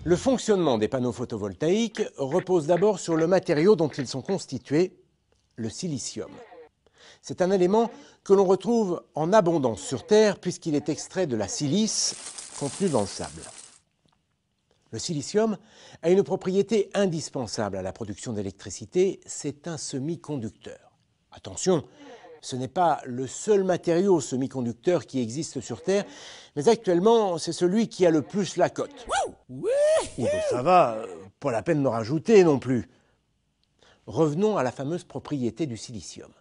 Le fonctionnement des panneaux photovoltaïques repose d'abord sur le matériau dont ils sont constitués, le silicium. C'est un élément que l'on retrouve en abondance sur Terre puisqu'il est extrait de la silice contenue dans le sable. Le silicium a une propriété indispensable à la production d'électricité, c'est un semi-conducteur. Attention, ce n'est pas le seul matériau semi-conducteur qui existe sur Terre, mais actuellement, c'est celui qui a le plus la cote. Ça va, pas la peine de rajouter non plus. Revenons à la fameuse propriété du silicium.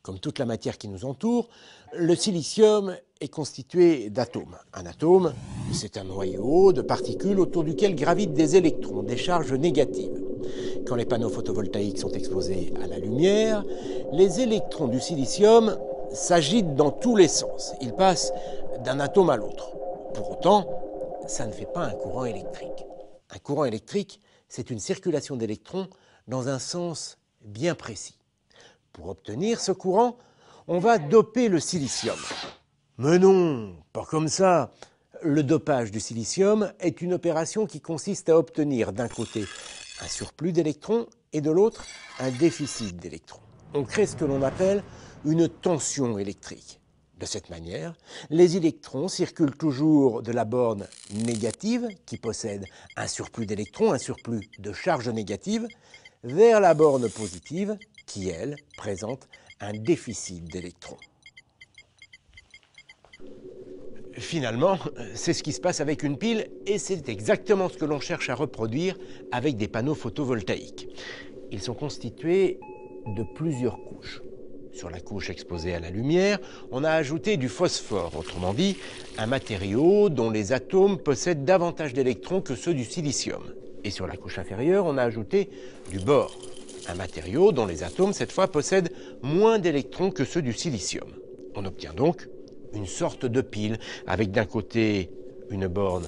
Comme toute la matière qui nous entoure, le silicium est constitué d'atomes. Un atome, c'est un noyau de particules autour duquel gravitent des électrons, des charges négatives. Quand les panneaux photovoltaïques sont exposés à la lumière, les électrons du silicium s'agitent dans tous les sens. Ils passent d'un atome à l'autre. Pour autant, ça ne fait pas un courant électrique. Un courant électrique, c'est une circulation d'électrons dans un sens bien précis. Pour obtenir ce courant, on va doper le silicium. Mais non, pas comme ça. Le dopage du silicium est une opération qui consiste à obtenir d'un côté un surplus d'électrons et de l'autre un déficit d'électrons. On crée ce que l'on appelle une tension électrique. De cette manière, les électrons circulent toujours de la borne négative, qui possède un surplus d'électrons, un surplus de charge négative, vers la borne positive, qui, elle, présente un déficit d'électrons. Finalement, c'est ce qui se passe avec une pile et c'est exactement ce que l'on cherche à reproduire avec des panneaux photovoltaïques. Ils sont constitués de plusieurs couches. Sur la couche exposée à la lumière, on a ajouté du phosphore, autrement dit, un matériau dont les atomes possèdent davantage d'électrons que ceux du silicium. Et sur la couche inférieure, on a ajouté du bore, un matériau dont les atomes, cette fois, possèdent moins d'électrons que ceux du silicium. On obtient donc une sorte de pile, avec d'un côté une borne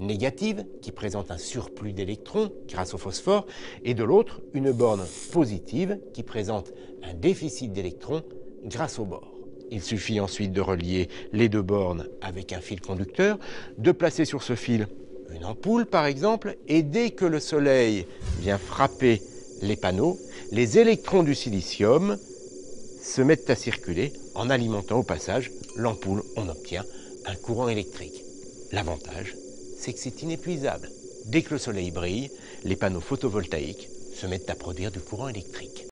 négative qui présente un surplus d'électrons grâce au phosphore, et de l'autre une borne positive qui présente un déficit d'électrons grâce au bore. Il suffit ensuite de relier les deux bornes avec un fil conducteur, de placer sur ce fil une ampoule par exemple, et dès que le soleil vient frapper les panneaux, les électrons du silicium se mettent à circuler en alimentant au passage l'ampoule. On obtient un courant électrique. L'avantage, c'est que c'est inépuisable. Dès que le soleil brille, les panneaux photovoltaïques se mettent à produire du courant électrique.